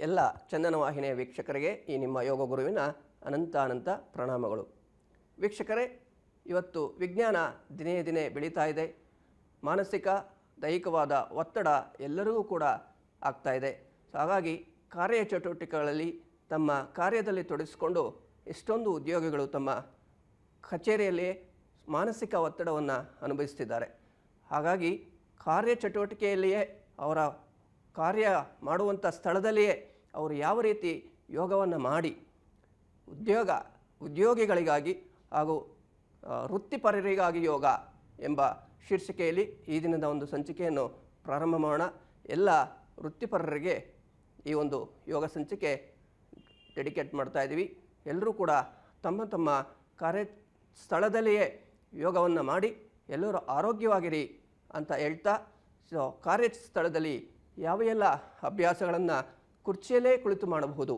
ಎಲ್ಲ ಚಂದನ ವಾಹಿನಿಯ ವೀಕ್ಷಕರಿಗೆ ಈ ನಿಮ್ಮ ಯೋಗ ಗುರುವಿನ ಅನಂತ ಪ್ರಣಾಮಗಳು. ವೀಕ್ಷಕರೇ, ಇವತ್ತು ವಿಜ್ಞಾನ ದಿನೇ ದಿನೇ ಬೆಳೀತಾ ಇದೆ. ಮಾನಸಿಕ ದೈಹಿಕವಾದ ಒತ್ತಡ ಎಲ್ಲರಿಗೂ ಕೂಡ ಆಗ್ತಾ ಇದೆ. ಹಾಗಾಗಿ ಕಾರ್ಯಚಟುವಟಿಕೆಗಳಲ್ಲಿ ತಮ್ಮ ಕಾರ್ಯದಲ್ಲಿ ತೊಡಗಿಸಿಕೊಂಡು ಎಷ್ಟೊಂದು ಉದ್ಯೋಗಿಗಳು ತಮ್ಮ ಕಚೇರಿಯಲ್ಲಿ ಮಾನಸಿಕ ಒತ್ತಡವನ್ನು ಅನುಭವಿಸ್ತಿದ್ದಾರೆ. ಹಾಗಾಗಿ ಕಾರ್ಯಚಟುವಟಿಕೆಯಲ್ಲಿಯೇ ಅವರ ಕಾರ್ಯ ಮಾಡುವಂಥ ಸ್ಥಳದಲ್ಲಿಯೇ ಅವರು ಯಾವ ರೀತಿ ಯೋಗವನ್ನು ಮಾಡಿ ಉದ್ಯೋಗಿಗಳಿಗಾಗಿ ಹಾಗೂ ವೃತ್ತಿಪರರಿಗಾಗಿ ಯೋಗ ಎಂಬ ಶೀರ್ಷಿಕೆಯಲ್ಲಿ ಈ ದಿನದ ಒಂದು ಸಂಚಿಕೆಯನ್ನು ಪ್ರಾರಂಭ ಮಾಡೋಣ. ಎಲ್ಲ ವೃತ್ತಿಪರರಿಗೆ ಈ ಒಂದು ಯೋಗ ಸಂಚಿಕೆ ಡೆಡಿಕೇಟ್ ಮಾಡ್ತಾ ಇದ್ದೀವಿ. ಎಲ್ಲರೂ ಕೂಡ ತಮ್ಮ ತಮ್ಮ ಕಾರ್ಯ ಸ್ಥಳದಲ್ಲಿಯೇ ಯೋಗವನ್ನು ಮಾಡಿ ಎಲ್ಲರೂ ಆರೋಗ್ಯವಾಗಿರಿ ಅಂತ ಹೇಳ್ತಾ, ಕಾರ್ಯ ಸ್ಥಳದಲ್ಲಿ ಯಾವ ಎಲ್ಲ ಅಭ್ಯಾಸಗಳನ್ನು ಕುರ್ಚಿಯಲ್ಲೇ ಕುಳಿತು ಮಾಡಬಹುದು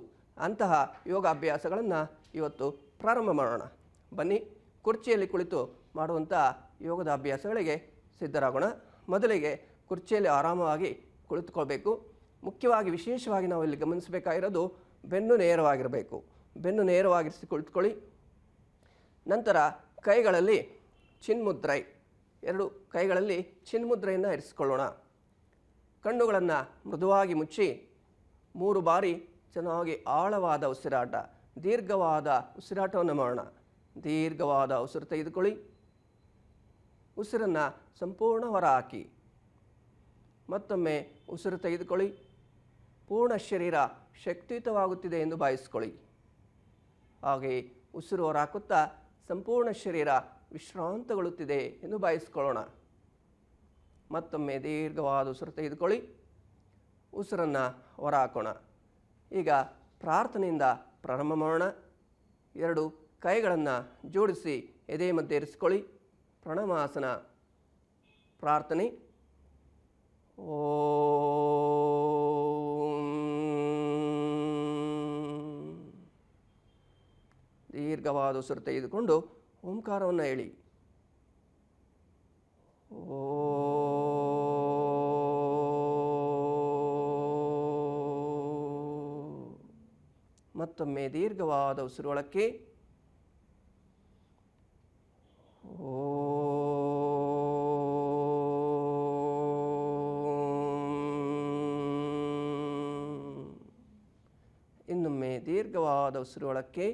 ಅಂತಹ ಯೋಗ ಅಭ್ಯಾಸಗಳನ್ನು ಇವತ್ತು ಪ್ರಾರಂಭ ಮಾಡೋಣ. ಬನ್ನಿ, ಕುರ್ಚಿಯಲ್ಲಿ ಕುಳಿತು ಮಾಡುವಂಥ ಯೋಗದ ಅಭ್ಯಾಸಗಳಿಗೆ ಸಿದ್ಧರಾಗೋಣ. ಮೊದಲಿಗೆ ಕುರ್ಚಿಯಲ್ಲಿ ಆರಾಮವಾಗಿ ಕುಳಿತುಕೊಳ್ಬೇಕು. ಮುಖ್ಯವಾಗಿ ವಿಶೇಷವಾಗಿ ನಾವು ಇಲ್ಲಿ ಗಮನಿಸಬೇಕಾಗಿರೋದು ಬೆನ್ನು ನೇರವಾಗಿರಬೇಕು. ಬೆನ್ನು ನೇರವಾಗಿರಿಸಿ ಕುಳಿತುಕೊಳ್ಳಿ. ನಂತರ ಕೈಗಳಲ್ಲಿ ಚಿನ್ಮುದ್ರೈ, ಎರಡು ಕೈಗಳಲ್ಲಿ ಚಿನ್ಮುದ್ರೆಯನ್ನು ಇರಿಸಿಕೊಳ್ಳೋಣ. ಕಣ್ಣುಗಳನ್ನು ಮೃದುವಾಗಿ ಮುಚ್ಚಿ 3 ಬಾರಿ ಚೆನ್ನಾಗಿ ಆಳವಾದ ಉಸಿರಾಟ, ದೀರ್ಘವಾದ ಉಸಿರಾಟವನ್ನು ಮಾಡೋಣ. ದೀರ್ಘವಾದ ಉಸಿರು ತೆಗೆದುಕೊಳ್ಳಿ. ಉಸಿರನ್ನು ಸಂಪೂರ್ಣ ಹೊರ ಹಾಕಿ. ಮತ್ತೊಮ್ಮೆ ಉಸಿರು ತೆಗೆದುಕೊಳ್ಳಿ. ಪೂರ್ಣ ಶರೀರ ಶಕ್ತಿಯುತವಾಗುತ್ತಿದೆ ಎಂದು ಭಾವಿಸಿಕೊಳ್ಳಿ. ಹಾಗೆ ಉಸಿರು ಹೊರ ಹಾಕುತ್ತಾ ಸಂಪೂರ್ಣ ಶರೀರ ವಿಶ್ರಾಂತಗೊಳ್ಳುತ್ತಿದೆ ಎಂದು ಭಾವಿಸಿಕೊಳ್ಳೋಣ. ಮತ್ತೊಮ್ಮೆ ದೀರ್ಘವಾದ ಉಸಿರು ತೆಗೆದುಕೊಳ್ಳಿ. ಉಸಿರನ್ನು ಹೊರ ಹಾಕೋಣ. ಈಗ ಪ್ರಾರ್ಥನೆಯಿಂದ ಪ್ರಾರಂಭ ಮಾಡೋಣ. 2 ಕೈಗಳನ್ನು ಜೋಡಿಸಿ ಎದೆ ಮಧ್ಯೆ ಇರಿಸಿಕೊಳ್ಳಿ. ಪ್ರಣಮಾಸನ. ಪ್ರಾರ್ಥನೆ. ದೀರ್ಘವಾದ ಉಸಿರು ತೆಗೆದುಕೊಂಡು ಓಂಕಾರವನ್ನು ಹೇಳಿ. ಮತ್ತೊಮ್ಮೆ ದೀರ್ಘವಾದ ಉಸಿರೊಳಕ್ಕೆ. ಇನ್ನೊಮ್ಮೆ ದೀರ್ಘವಾದ ಉಸಿರೊಳಕ್ಕೆ.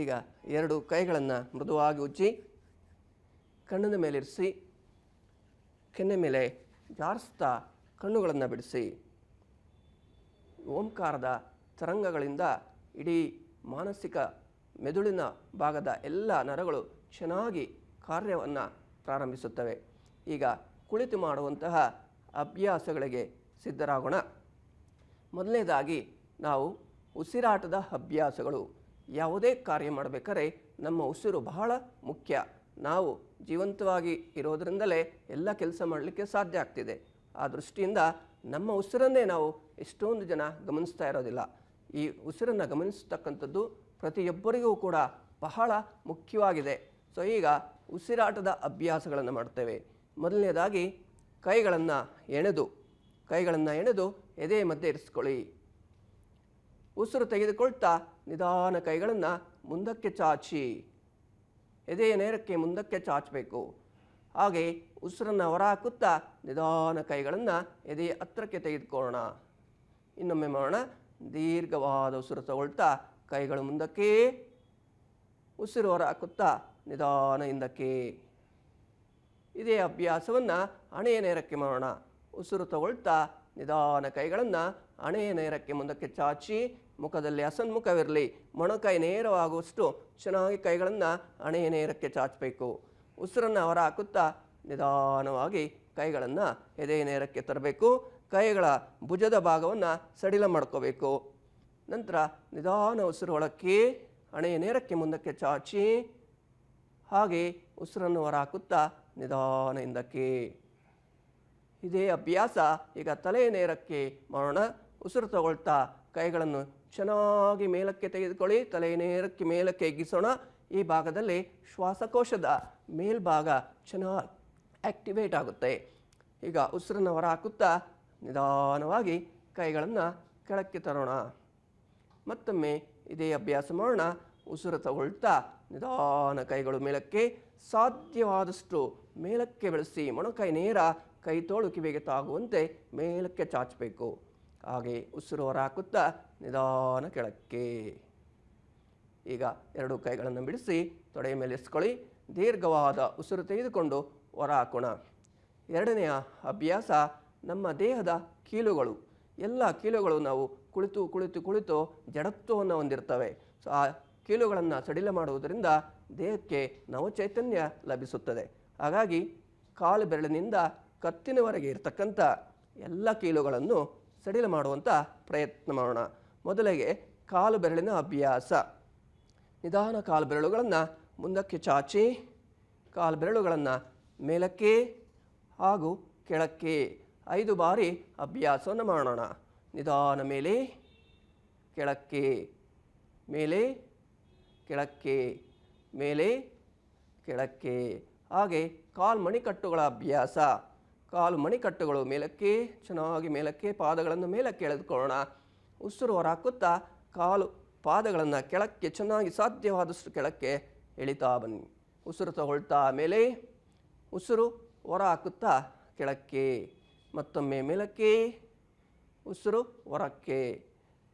ಈಗ 2 ಕೈಗಳನ್ನು ಮೃದುವಾಗಿ ಉಜ್ಜಿ ಕಣ್ಣಿನ ಮೇಲಿರಿಸಿ ಕೆನ್ನೆ ಮೇಲೆ ಜಾರಿಸ್ತಾ ಕಣ್ಣುಗಳನ್ನು ಬಿಡಿಸಿ. ಓಂಕಾರದ ತರಂಗಗಳಿಂದ ಇಡೀ ಮಾನಸಿಕ ಮೆದುಳಿನ ಭಾಗದ ಎಲ್ಲ ನರಗಳು ಚೆನ್ನಾಗಿ ಕಾರ್ಯವನ್ನು ಪ್ರಾರಂಭಿಸುತ್ತವೆ. ಈಗ ಕುಳಿತು ಮಾಡುವಂತಹ ಅಭ್ಯಾಸಗಳಿಗೆ ಸಿದ್ಧರಾಗೋಣ. ಮೊದಲನೇದಾಗಿ ನಾವು ಉಸಿರಾಟದ ಅಭ್ಯಾಸಗಳು. ಯಾವುದೇ ಕಾರ್ಯ ಮಾಡಬೇಕಾದ್ರೆ ನಮ್ಮ ಉಸಿರು ಬಹಳ ಮುಖ್ಯ. ನಾವು ಜೀವಂತವಾಗಿ ಇರೋದರಿಂದಲೇ ಎಲ್ಲ ಕೆಲಸ ಮಾಡಲಿಕ್ಕೆ ಸಾಧ್ಯ ಆಗ್ತಿದೆ. ಆ ದೃಷ್ಟಿಯಿಂದ ನಮ್ಮ ಉಸಿರನ್ನೇ ನಾವು ಎಷ್ಟೊಂದು ಜನ ಗಮನಿಸ್ತಾ ಇರೋದಿಲ್ಲ. ಈ ಉಸಿರನ್ನು ಗಮನಿಸ್ತಕ್ಕಂಥದ್ದು ಪ್ರತಿಯೊಬ್ಬರಿಗೂ ಕೂಡ ಬಹಳ ಮುಖ್ಯವಾಗಿದೆ. ಸೊ ಈಗ ಉಸಿರಾಟದ ಅಭ್ಯಾಸಗಳನ್ನು ಮಾಡ್ತೇವೆ. ಮೊದಲನೇದಾಗಿ ಕೈಗಳನ್ನು ಎಣೆದು ಎದೆ ಮಧ್ಯೆ ಇರಿಸ್ಕೊಳ್ಳಿ. ಉಸಿರು ತೆಗೆದುಕೊಳ್ತಾ ನಿಧಾನ ಕೈಗಳನ್ನು ಮುಂದಕ್ಕೆ ಚಾಚಿ ಎದೆಯ ನೇರಕ್ಕೆ ಮುಂದಕ್ಕೆ ಚಾಚಬೇಕು. ಹಾಗೆ ಉಸಿರನ್ನು ಹೊರ ಹಾಕುತ್ತಾ ನಿಧಾನ ಕೈಗಳನ್ನು ಎದೆಯ ಹತ್ತಿರಕ್ಕೆ ತೆಗೆದುಕೊಳ್ಳೋಣ. ಇನ್ನೊಮ್ಮೆ ಮಾಡೋಣ. ದೀರ್ಘವಾದ ಉಸಿರು ತಗೊಳ್ತಾ ಕೈಗಳು ಮುಂದಕ್ಕೆ, ಉಸಿರು ಹೊರ ಹಾಕುತ್ತಾ ನಿಧಾನ ಹಿಂದಕ್ಕೆ. ಇದೇ ಅಭ್ಯಾಸವನ್ನು ಹಣೆಯ ನೇರಕ್ಕೆ ಮಾಡೋಣ. ಉಸಿರು ತಗೊಳ್ತಾ ನಿಧಾನ ಕೈಗಳನ್ನು ಹಣೆಯ ನೇರಕ್ಕೆ ಮುಂದಕ್ಕೆ ಚಾಚಿ, ಮುಖದಲ್ಲಿ ಹಸನ್ಮುಖವಿರಲಿ, ಮೊಣಕೈ ನೇರವಾಗುವಷ್ಟು ಚೆನ್ನಾಗಿ ಕೈಗಳನ್ನು ಹಣೆಯ ನೇರಕ್ಕೆ ಚಾಚಬೇಕು. ಉಸಿರನ್ನು ಹೊರ ಹಾಕುತ್ತಾ ನಿಧಾನವಾಗಿ ಕೈಗಳನ್ನು ಎದೆಯ ನೇರಕ್ಕೆ ತರಬೇಕು. ಕೈಗಳ ಭುಜದ ಭಾಗವನ್ನು ಸಡಿಲ ಮಾಡ್ಕೋಬೇಕು. ನಂತರ ನಿಧಾನ ಉಸಿರು ಒಳಕ್ಕೆ, ಹಣೆಯ ನೇರಕ್ಕೆ ಮುಂದಕ್ಕೆ ಚಾಚಿ, ಹಾಗೆ ಉಸಿರನ್ನು ಹೊರ ಹಾಕುತ್ತಾ ನಿಧಾನ ಹಿಂದಕ್ಕೆ. ಇದೇ ಅಭ್ಯಾಸ ಈಗ ತಲೆಯ ನೇರಕ್ಕೆ ಮಾಡೋಣ. ಉಸಿರು ತಗೊಳ್ತಾ ಕೈಗಳನ್ನು ಚೆನ್ನಾಗಿ ಮೇಲಕ್ಕೆ ತೆಗೆದುಕೊಳ್ಳಿ. ತಲೆಯ ನೇರಕ್ಕೆ ಮೇಲಕ್ಕೆ ಎಗ್ಗಿಸೋಣ. ಈ ಭಾಗದಲ್ಲಿ ಶ್ವಾಸಕೋಶದ ಮೇಲ್ಭಾಗ ಚೆನ್ನಾಗಿ ಆಕ್ಟಿವೇಟ್ ಆಗುತ್ತೆ. ಈಗ ಉಸಿರನ್ನು ಹೊರ ಹಾಕುತ್ತಾ ನಿಧಾನವಾಗಿ ಕೈಗಳನ್ನು ಕೆಳಕ್ಕೆ ತರೋಣ. ಮತ್ತೊಮ್ಮೆ ಇದೇ ಅಭ್ಯಾಸ ಮಾಡೋಣ. ಉಸಿರು ತಗೊಳ್ತಾ ನಿಧಾನ ಕೈಗಳು ಮೇಲಕ್ಕೆ, ಸಾಧ್ಯವಾದಷ್ಟು ಮೇಲಕ್ಕೆ ಬೆಳೆಸಿ ಮೊಣಕೈ ನೇರ, ಕೈ ತೋಳು ಕಿವಿಗೆ ತಾಗುವಂತೆ ಮೇಲಕ್ಕೆ ಚಾಚಬೇಕು. ಹಾಗೆ ಉಸಿರು ಹೊರ ಹಾಕುತ್ತಾ ನಿಧಾನ ಕೆಳಕ್ಕೆ. ಈಗ ಎರಡು ಕೈಗಳನ್ನು ಬಿಡಿಸಿ ತೊಡೆಯ ಮೇಲೆ ಇಸ್ಕೊಳ್ಳಿ. ದೀರ್ಘವಾದ ಉಸಿರು ತೆಗೆದುಕೊಂಡು ಹೊರ ಹಾಕೋಣ. ಎರಡನೆಯ ಅಭ್ಯಾಸ, ನಮ್ಮ ದೇಹದ ಕೀಲುಗಳು, ಎಲ್ಲ ಕೀಲುಗಳು ನಾವು ಕುಳಿತು ಕುಳಿತು ಕುಳಿತು ಜಡತ್ವವನ್ನು ಹೊಂದಿರ್ತವೆ. ಸೊ ಆ ಕೀಲುಗಳನ್ನು ಸಡಿಲ ಮಾಡುವುದರಿಂದ ದೇಹಕ್ಕೆ ನವಚೈತನ್ಯ ಲಭಿಸುತ್ತದೆ. ಹಾಗಾಗಿ ಕಾಲು ಬೆರಳಿನಿಂದ ಕತ್ತಿನವರೆಗೆ ಇರತಕ್ಕಂಥ ಎಲ್ಲ ಕೀಲುಗಳನ್ನು ಸಡಿಲ ಮಾಡುವಂಥ ಪ್ರಯತ್ನ ಮಾಡೋಣ. ಮೊದಲಿಗೆ ಕಾಲು ಬೆರಳಿನ ಅಭ್ಯಾಸ. ನಿಧಾನ ಕಾಲು ಬೆರಳುಗಳನ್ನು ಮುಂದಕ್ಕೆ ಚಾಚಿ, ಕಾಲು ಬೆರಳುಗಳನ್ನು ಮೇಲಕ್ಕೆ ಹಾಗೂ ಕೆಳಕ್ಕೆ 5 ಬಾರಿ ಅಭ್ಯಾಸವನ್ನು ಮಾಡೋಣ. ನಿಧಾನ ಮೇಲೆ ಕೆಳಕ್ಕೆ, ಮೇಲೆ ಕೆಳಕ್ಕೆ, ಮೇಲೆ ಕೆಳಕ್ಕೆ. ಹಾಗೆ ಕಾಲು ಮಣಿಕಟ್ಟುಗಳ ಅಭ್ಯಾಸ. ಕಾಲು ಮಣಿಕಟ್ಟುಗಳು ಮೇಲಕ್ಕೆ, ಚೆನ್ನಾಗಿ ಮೇಲಕ್ಕೆ, ಪಾದಗಳನ್ನು ಮೇಲಕ್ಕೆ ಎಳೆದುಕೊಳ್ಳೋಣ. ಉಸಿರು ಹೊರ ಹಾಕುತ್ತಾ ಕಾಲು ಪಾದಗಳನ್ನು ಕೆಳಕ್ಕೆ ಚೆನ್ನಾಗಿ ಸಾಧ್ಯವಾದಷ್ಟು ಕೆಳಕ್ಕೆ ಎಳಿತಾ ಬನ್ನಿ. ಉಸಿರು ತಗೊಳ್ತಾ ಮೇಲೆ, ಉಸಿರು ಹೊರ ಹಾಕುತ್ತಾ ಕೆಳಕ್ಕೆ, ಮತ್ತೊಮ್ಮೆ ಮೇಲಕ್ಕೆ, ಉಸಿರು ಹೊರಕ್ಕೆ.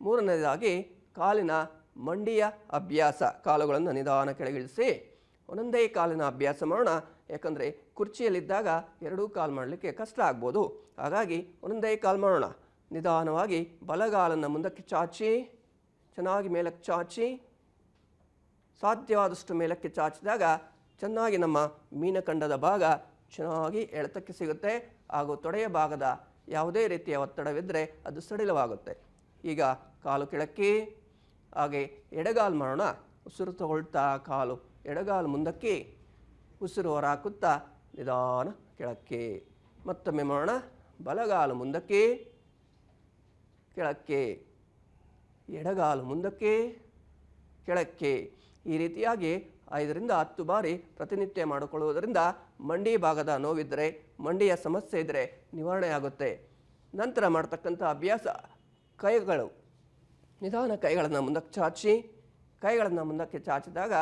ಮೂರನೇದಾಗಿ ಕಾಲಿನ ಮಂಡಿಯ ಅಭ್ಯಾಸ. ಕಾಲುಗಳನ್ನು ನಿಧಾನ ಕೆಳಗಿಳಿಸಿ ಒಂದೊಂದೇ ಕಾಲಿನ ಅಭ್ಯಾಸ ಮಾಡೋಣ. ಯಾಕಂದರೆ ಕುರ್ಚಿಯಲ್ಲಿದ್ದಾಗ ಎರಡೂ ಕಾಲು ಮಾಡಲಿಕ್ಕೆ ಕಷ್ಟ ಆಗ್ಬೋದು. ಹಾಗಾಗಿ ಒಂದೊಂದೇ ಕಾಲು ಮಾಡೋಣ. ನಿಧಾನವಾಗಿ ಬಲಗಾಲನ್ನು ಮುಂದಕ್ಕೆ ಚಾಚಿ, ಚೆನ್ನಾಗಿ ಮೇಲಕ್ಕೆ ಚಾಚಿ, ಸಾಧ್ಯವಾದಷ್ಟು ಮೇಲಕ್ಕೆ ಚಾಚಿದಾಗ ಚೆನ್ನಾಗಿ ನಮ್ಮ ಮೀನಖಂಡದ ಭಾಗ ಚೆನ್ನಾಗಿ ಎಳೆತಕ್ಕೆ ಸಿಗುತ್ತೆ. ಹಾಗೂ ತೊಡೆಯ ಭಾಗದ ಯಾವುದೇ ರೀತಿಯ ಒತ್ತಡವಿದ್ದರೆ ಅದು ಸಡಿಲವಾಗುತ್ತೆ. ಈಗ ಕಾಲು ಕೆಳಕ್ಕೆ, ಹಾಗೆ ಎಡಗಾಲು ಮಾಡೋಣ. ಉಸಿರು ತಗೊಳ್ತಾ ಕಾಲು ಎಡಗಾಲು ಮುಂದಕ್ಕೆ, ಉಸಿರು ಹೊರ ಹಾಕುತ್ತಾ ನಿಧಾನ ಕೆಳಕ್ಕೆ. ಮತ್ತೊಮ್ಮೆ ಮಾಡೋಣ. ಬಲಗಾಲು ಮುಂದಕ್ಕೆ, ಕೆಳಕ್ಕೆ, ಎಡಗಾಲು ಮುಂದಕ್ಕೆ, ಕೆಳಕ್ಕೆ. ಈ ರೀತಿಯಾಗಿ 5 ರಿಂದ 10 ಬಾರಿ ಪ್ರತಿನಿತ್ಯ ಮಾಡಿಕೊಳ್ಳುವುದರಿಂದ ಮಂಡಿ ಭಾಗದ ನೋವಿದ್ದರೆ, ಮಂಡಿಯ ಸಮಸ್ಯೆ ಇದ್ದರೆ ನಿವಾರಣೆ ಆಗುತ್ತೆ. ನಂತರ ಮಾಡ್ತಕ್ಕಂಥ ಅಭ್ಯಾಸ ಕೈಗಳು. ನಿಧಾನ ಕೈಗಳನ್ನು ಮುಂದಕ್ಕೆ ಚಾಚಿ, ಕೈಗಳನ್ನು ಮುಂದಕ್ಕೆ ಚಾಚಿದಾಗ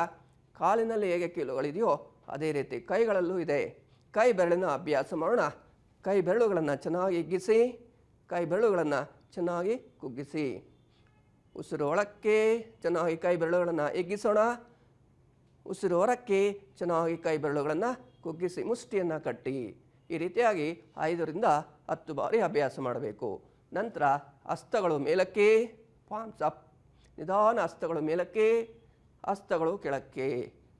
ಕಾಲಿನಲ್ಲಿ ಹೇಗೆ ಕೀಲುಗಳಿದೆಯೋ ಅದೇ ರೀತಿ ಕೈಗಳಲ್ಲೂ ಇದೆ. ಕೈ ಬೆರಳಿನ ಅಭ್ಯಾಸ ಮಾಡೋಣ. ಕೈ ಬೆರಳುಗಳನ್ನು ಚೆನ್ನಾಗಿ ಹಿಗ್ಗಿಸಿ, ಕೈ ಬೆರಳುಗಳನ್ನು ಚೆನ್ನಾಗಿ ಕುಗ್ಗಿಸಿ. ಉಸಿರು ಒಳಕ್ಕೆ ಚೆನ್ನಾಗಿ ಕೈ ಬೆರಳುಗಳನ್ನು ಹಿಗ್ಗಿಸೋಣ. ಉಸಿರು ಹೊರಕ್ಕೆ ಚೆನ್ನಾಗಿ ಕೈ ಬೆರಳುಗಳನ್ನು ಕುಗ್ಗಿಸಿ ಮುಷ್ಟಿಯನ್ನು ಕಟ್ಟಿ. ಈ ರೀತಿಯಾಗಿ 5 ರಿಂದ 10 ಬಾರಿ ಅಭ್ಯಾಸ ಮಾಡಬೇಕು. ನಂತರ ಹಸ್ತಗಳು ಮೇಲಕ್ಕೆ, ಪಾಮ್ಸ್ ಅಪ್. ನಿಧಾನ ಹಸ್ತಗಳು ಮೇಲಕ್ಕೆ, ಹಸ್ತಗಳು ಕೆಳಕ್ಕೆ.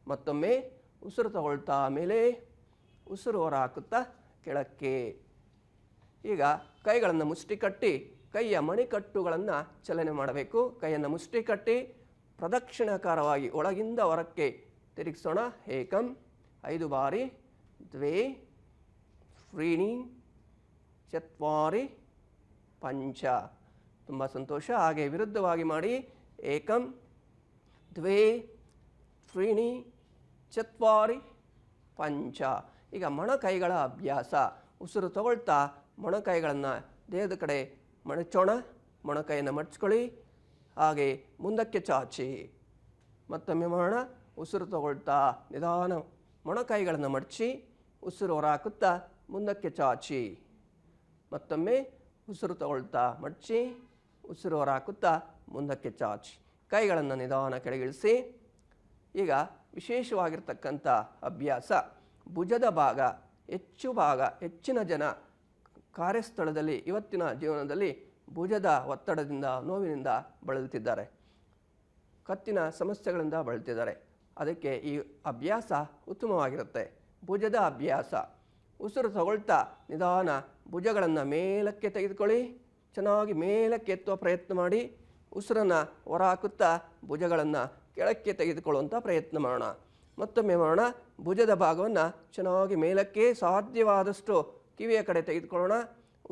ಮತ್ತೊಮ್ಮೆ ಉಸಿರು ತಗೊಳ್ತಾ ಮೇಲೆ, ಉಸಿರು ಹೊರ ಹಾಕುತ್ತಾ ಕೆಳಕ್ಕೆ. ಈಗ ಕೈಗಳನ್ನು ಮುಷ್ಟಿ ಕಟ್ಟಿ, ಕೈಯ ಮಣಿಕಟ್ಟುಗಳನ್ನು ಚಲನೆ ಮಾಡಬೇಕು. ಕೈಯನ್ನು ಮುಷ್ಟಿ ಕಟ್ಟಿ ಪ್ರದಕ್ಷಿಣಾಕಾರವಾಗಿ ಒಳಗಿಂದ ಹೊರಕ್ಕೆ ತಿರುಗಿಸೋಣ. ಏಕಂ 5 ಬಾರಿ, ದ್ವೇ ತ್ರೀಣಿ ಚತ್ವಾರಿ ಪಂಚ. ತುಂಬ ಸಂತೋಷ. ಹಾಗೆ ವಿರುದ್ಧವಾಗಿ ಮಾಡಿ. ಏಕಂ ದ್ವೇ ತ್ರೀಣಿ ಚತ್ವಾರಿ ಪಂಚ. ಈಗ ಮೊಣಕೈಗಳ ಅಭ್ಯಾಸ. ಉಸಿರು ತಗೊಳ್ತಾ ಮೊಣಕೈಗಳನ್ನು ದೇಹದ ಕಡೆ ಮಡಚೋಣ. ಮೊಣಕೈಯನ್ನು ಮಡಚ್ಕೊಳ್ಳಿ. ಹಾಗೆ ಮುಂದಕ್ಕೆ ಚಾಚಿ. ಮತ್ತೊಮ್ಮೆ ಮಾಡೋಣ. ಉಸಿರು ತಗೊಳ್ತಾ ನಿಧಾನ ಮೊಣಕೈಗಳನ್ನು ಮಡಚಿ, ಉಸಿರು ಹೊರ ಹಾಕುತ್ತಾ ಮುಂದಕ್ಕೆ ಚಾಚಿ. ಮತ್ತೊಮ್ಮೆ ಉಸಿರು ತಗೊಳ್ತಾ ಮಡಚಿ, ಉಸಿರು ಹೊರ ಹಾಕುತ್ತಾ ಮುಂದಕ್ಕೆ ಚಾಚಿ. ಕೈಗಳನ್ನು ನಿಧಾನ ಕೆಳಗಿಳಿಸಿ. ಈಗ ವಿಶೇಷವಾಗಿರ್ತಕ್ಕಂಥ ಅಭ್ಯಾಸ ಭುಜದ ಭಾಗ. ಹೆಚ್ಚಿನ ಜನ ಕಾರ್ಯಸ್ಥಳದಲ್ಲಿ ಇವತ್ತಿನ ಜೀವನದಲ್ಲಿ ಭುಜದ ಒತ್ತಡದಿಂದ, ನೋವಿನಿಂದ ಬಳಲುತ್ತಿದ್ದಾರೆ, ಕತ್ತಿನ ಸಮಸ್ಯೆಗಳಿಂದ ಬಳಲ್ತಿದ್ದಾರೆ. ಅದಕ್ಕೆ ಈ ಅಭ್ಯಾಸ ಉತ್ತಮವಾಗಿರುತ್ತೆ. ಭುಜದ ಅಭ್ಯಾಸ. ಉಸಿರು ತಗೊಳ್ತಾ ನಿಧಾನ ಭುಜಗಳನ್ನು ಮೇಲಕ್ಕೆ ತೆಗೆದುಕೊಳ್ಳಿ. ಚೆನ್ನಾಗಿ ಮೇಲಕ್ಕೆ ಎತ್ತುವ ಪ್ರಯತ್ನ ಮಾಡಿ. ಉಸಿರನ್ನು ಹೊರ ಹಾಕುತ್ತಾ ಭುಜಗಳನ್ನು ಕೆಳಕ್ಕೆ ತೆಗೆದುಕೊಳ್ಳುವಂಥ ಪ್ರಯತ್ನ ಮಾಡೋಣ. ಮತ್ತೊಮ್ಮೆ ಮಾಡೋಣ. ಭುಜದ ಭಾಗವನ್ನು ಚೆನ್ನಾಗಿ ಮೇಲಕ್ಕೆ ಸಾಧ್ಯವಾದಷ್ಟು ಕಿವಿಯ ಕಡೆ ತೆಗೆದುಕೊಳ್ಳೋಣ.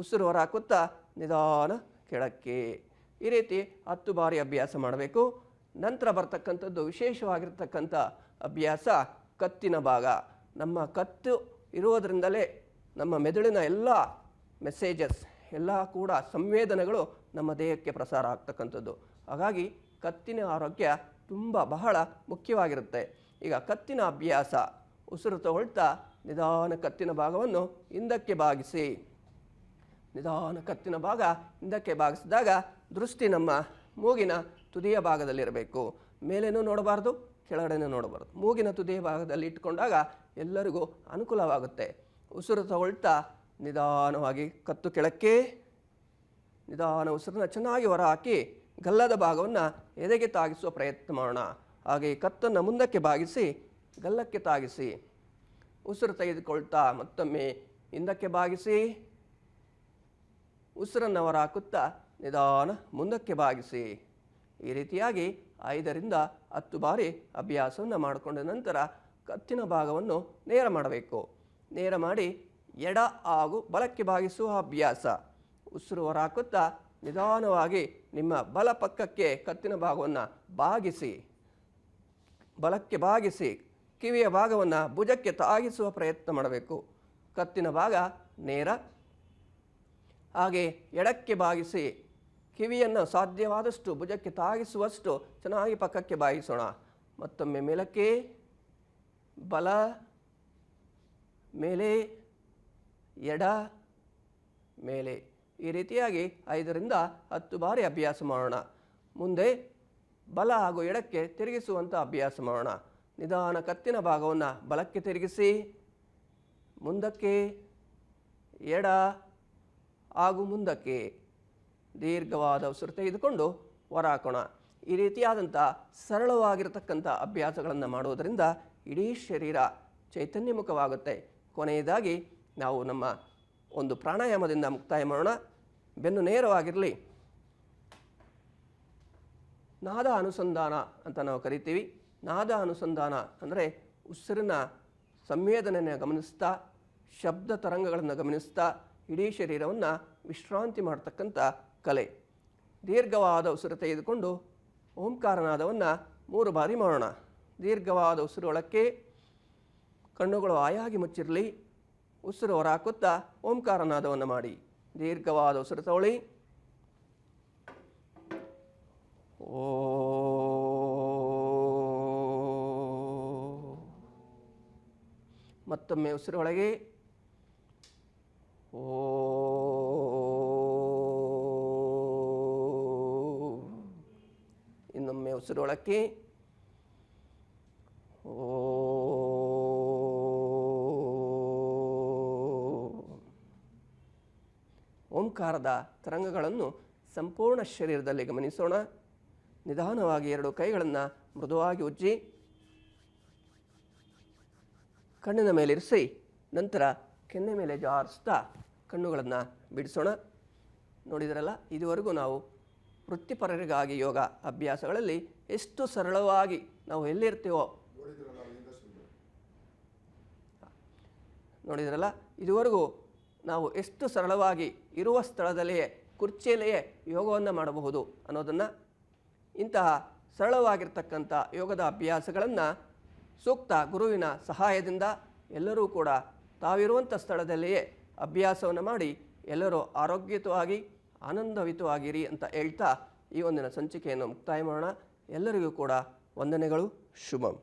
ಉಸಿರು ಹೊರ ಹಾಕುತ್ತಾ ನಿಧಾನ ಕೆಳಕ್ಕೆ. ಈ ರೀತಿ 10 ಬಾರಿ ಅಭ್ಯಾಸ ಮಾಡಬೇಕು. ನಂತರ ಬರ್ತಕ್ಕಂಥದ್ದು ವಿಶೇಷವಾಗಿರ್ತಕ್ಕಂಥ ಅಭ್ಯಾಸ ಕತ್ತಿನ ಭಾಗ. ನಮ್ಮ ಕತ್ತು ಇರುವುದರಿಂದಲೇ ನಮ್ಮ ಮೆದುಳಿನ ಎಲ್ಲ ಮೆಸೇಜಸ್ ಎಲ್ಲ ಕೂಡ ಸಂವೇದನೆಗಳು ನಮ್ಮ ದೇಹಕ್ಕೆ ಪ್ರಸಾರ ಆಗ್ತಕ್ಕಂಥದ್ದು. ಹಾಗಾಗಿ ಕತ್ತಿನ ಆರೋಗ್ಯ ತುಂಬ ಬಹಳ ಮುಖ್ಯವಾಗಿರುತ್ತೆ. ಈಗ ಕತ್ತಿನ ಅಭ್ಯಾಸ, ಉಸಿರು ತಗೊಳ್ತಾ ನಿಧಾನ ಕತ್ತಿನ ಭಾಗವನ್ನು ಹಿಂದಕ್ಕೆ ಬಾಗಿಸಿ. ನಿಧಾನ ಕತ್ತಿನ ಭಾಗ ಹಿಂದಕ್ಕೆ ಬಾಗಿಸಿದಾಗ ದೃಷ್ಟಿ ನಮ್ಮ ಮೂಗಿನ ತುದಿಯ ಭಾಗದಲ್ಲಿರಬೇಕು. ಮೇಲೇನೂ ನೋಡಬಾರ್ದು, ಕೆಳಗಡೆನೂ ನೋಡಬಾರ್ದು. ಮೂಗಿನ ತುದಿಯ ಭಾಗದಲ್ಲಿ ಇಟ್ಕೊಂಡಾಗ ಎಲ್ಲರಿಗೂ ಅನುಕೂಲವಾಗುತ್ತೆ. ಉಸಿರು ತಗೊಳ್ತಾ ನಿಧಾನವಾಗಿ ಕತ್ತು ಕೆಳಕ್ಕೆ, ನಿಧಾನ ಉಸಿರನ್ನ ಚೆನ್ನಾಗಿ ಹೊರ ಹಾಕಿ ಗಲ್ಲದ ಭಾಗವನ್ನು ಎದೆಗೆ ತಾಗಿಸುವ ಪ್ರಯತ್ನ ಮಾಡೋಣ. ಹಾಗೆ ಕತ್ತನ್ನು ಮುಂದಕ್ಕೆ ಬಾಗಿಸಿ ಗಲ್ಲಕ್ಕೆ ತಾಗಿಸಿ. ಉಸಿರು ತೆಗೆದುಕೊಳ್ತಾ ಮತ್ತೊಮ್ಮೆ ಹಿಂದಕ್ಕೆ ಬಾಗಿಸಿ, ಉಸಿರನ್ನು ಹೊರ ಹಾಕುತ್ತಾ ನಿಧಾನ ಮುಂದಕ್ಕೆ ಬಾಗಿಸಿ. ಈ ರೀತಿಯಾಗಿ 5 ರಿಂದ 10 ಬಾರಿ ಅಭ್ಯಾಸವನ್ನು ಮಾಡಿಕೊಂಡ ನಂತರ ಕತ್ತಿನ ಭಾಗವನ್ನು ನೇರ ಮಾಡಬೇಕು. ನೇರ ಮಾಡಿ ಎಡ ಹಾಗೂ ಬಲಕ್ಕೆ ಬಾಗಿಸುವ ಅಭ್ಯಾಸ. ಉಸಿರು ಹೊರ ಹಾಕುತ್ತಾ ನಿಧಾನವಾಗಿ ನಿಮ್ಮ ಬಲ ಪಕ್ಕಕ್ಕೆ ಕತ್ತಿನ ಭಾಗವನ್ನು ಬಾಗಿಸಿ, ಬಲಕ್ಕೆ ಬಾಗಿಸಿ ಕಿವಿಯ ಭಾಗವನ್ನು ಭುಜಕ್ಕೆ ತಾಗಿಸುವ ಪ್ರಯತ್ನ ಮಾಡಬೇಕು. ಕತ್ತಿನ ಭಾಗ ನೇರ. ಹಾಗೆ ಎಡಕ್ಕೆ ಬಾಗಿಸಿ ಕಿವಿಯನ್ನು ಸಾಧ್ಯವಾದಷ್ಟು ಭುಜಕ್ಕೆ ತಾಗಿಸುವಷ್ಟು ಚೆನ್ನಾಗಿ ಪಕ್ಕಕ್ಕೆ ಬಾಗಿಸೋಣ. ಮತ್ತೊಮ್ಮೆ ಮೇಲಕ್ಕೆ, ಬಲ, ಮೇಲೆ, ಎಡ, ಮೇಲೆ. ಈ ರೀತಿಯಾಗಿ 5 ರಿಂದ 10 ಬಾರಿ ಅಭ್ಯಾಸ ಮಾಡೋಣ. ಮುಂದೆ ಬಲ ಹಾಗೂ ಎಡಕ್ಕೆ ತಿರುಗಿಸುವಂಥ ಅಭ್ಯಾಸ ಮಾಡೋಣ. ನಿಧಾನ ಕತ್ತಿನ ಭಾಗವನ್ನು ಬಲಕ್ಕೆ ತಿರುಗಿಸಿ, ಮುಂದಕ್ಕೆ, ಎಡ ಹಾಗೂ ಮುಂದಕ್ಕೆ ದೀರ್ಘವಾದ ಉಸಿರು ತೆಗೆದುಕೊಂಡು ಹೊರ ಹಾಕೋಣ. ಈ ರೀತಿಯಾದಂಥ ಸರಳವಾಗಿರತಕ್ಕಂಥ ಅಭ್ಯಾಸಗಳನ್ನು ಮಾಡುವುದರಿಂದ ಇಡೀ ಶರೀರ ಚೈತನ್ಯಮುಖವಾಗುತ್ತೆ. ಕೊನೆಯದಾಗಿ ನಾವು ನಮ್ಮ ಒಂದು ಪ್ರಾಣಾಯಾಮದಿಂದ ಮುಕ್ತಾಯ ಮಾಡೋಣ. ಬೆನ್ನು ನೇರವಾಗಿರಲಿ. ನಾದ ಅನುಸಂಧಾನ ಅಂತ ನಾವು ಕರಿತೀವಿ. ನಾದ ಅನುಸಂಧಾನ ಅಂದರೆ ಉಸಿರಿನ ಸಂವೇದನೆಯನ್ನು ಗಮನಿಸ್ತಾ, ಶಬ್ದ ತರಂಗಗಳನ್ನು ಗಮನಿಸ್ತಾ ಇಡೀ ಶರೀರವನ್ನು ವಿಶ್ರಾಂತಿ ಮಾಡ್ತಕ್ಕಂಥ ಕಲೆ. ದೀರ್ಘವಾದ ಉಸಿರು ತೆಗೆದುಕೊಂಡು ಓಂಕಾರನಾದವನ್ನು 3 ಬಾರಿ ಮಾಡೋಣ. ದೀರ್ಘವಾದ ಉಸಿರು ಒಳಕ್ಕೆ, ಕಣ್ಣುಗಳು ಆಯಾಗಿ ಮುಚ್ಚಿರಲಿ. ಉಸಿರು ಹೊರ ಹಾಕುತ್ತಾ ಓಂಕಾರನಾದವನ್ನು ಮಾಡಿ. ದೀರ್ಘವಾದ ಉಸಿರು ತಗೊಳ್ಳಿ. ಓ. ಮತ್ತೊಮ್ಮೆ ಉಸಿರು ಒಳಗೆ. ಓ. ಇನ್ನೊಮ್ಮೆ ಉಸಿರು ಒಳಕ್ಕೆ. ಓ. ಓಂಕಾರದ ತರಂಗಗಳನ್ನು ಸಂಪೂರ್ಣ ಶರೀರದಲ್ಲಿ ಗಮನಿಸೋಣ. ನಿಧಾನವಾಗಿ 2 ಕೈಗಳನ್ನು ಮೃದುವಾಗಿ ಉಜ್ಜಿ ಕಣ್ಣಿನ ಮೇಲಿರಿಸಿ ನಂತರ ಕೆನ್ನೆ ಮೇಲೆ ಜಾರಿಸ್ತಾ ಕಣ್ಣುಗಳನ್ನು ಬಿಡಿಸೋಣ. ನೋಡಿದ್ರಲ್ಲ, ಇದುವರೆಗೂ ನಾವು ವೃತ್ತಿಪರರಿಗಾಗಿ ಯೋಗ ಅಭ್ಯಾಸಗಳಲ್ಲಿ ಎಷ್ಟು ಸರಳವಾಗಿ ನಾವು ಎಲ್ಲಿರ್ತೀವೋ ನೋಡಿದ್ರಲ್ಲ, ಇದುವರೆಗೂ ನಾವು ಎಷ್ಟು ಸರಳವಾಗಿ ಇರುವ ಸ್ಥಳದಲ್ಲಿಯೇ ಕುರ್ಚಿಯಲ್ಲಿಯೇ ಯೋಗವನ್ನು ಮಾಡಬಹುದು ಅನ್ನೋದನ್ನು, ಇಂತಹ ಸರಳವಾಗಿರ್ತಕ್ಕಂಥ ಯೋಗದ ಅಭ್ಯಾಸಗಳನ್ನು ಸೂಕ್ತ ಗುರುವಿನ ಸಹಾಯದಿಂದ ಎಲ್ಲರೂ ಕೂಡ ತಾವಿರುವಂಥ ಸ್ಥಳದಲ್ಲಿಯೇ ಅಭ್ಯಾಸವನ್ನು ಮಾಡಿ ಎಲ್ಲರೂ ಆರೋಗ್ಯಯುತವಾಗಿ ಆನಂದಯುತವಾಗಿರಿ ಅಂತ ಹೇಳ್ತಾ ಈ ಒಂದಿನ ಸಂಚಿಕೆಯನ್ನು ಮುಕ್ತಾಯ ಮಾಡೋಣ. ಎಲ್ಲರಿಗೂ ಕೂಡ ವಂದನೆಗಳು. ಶುಭಂ.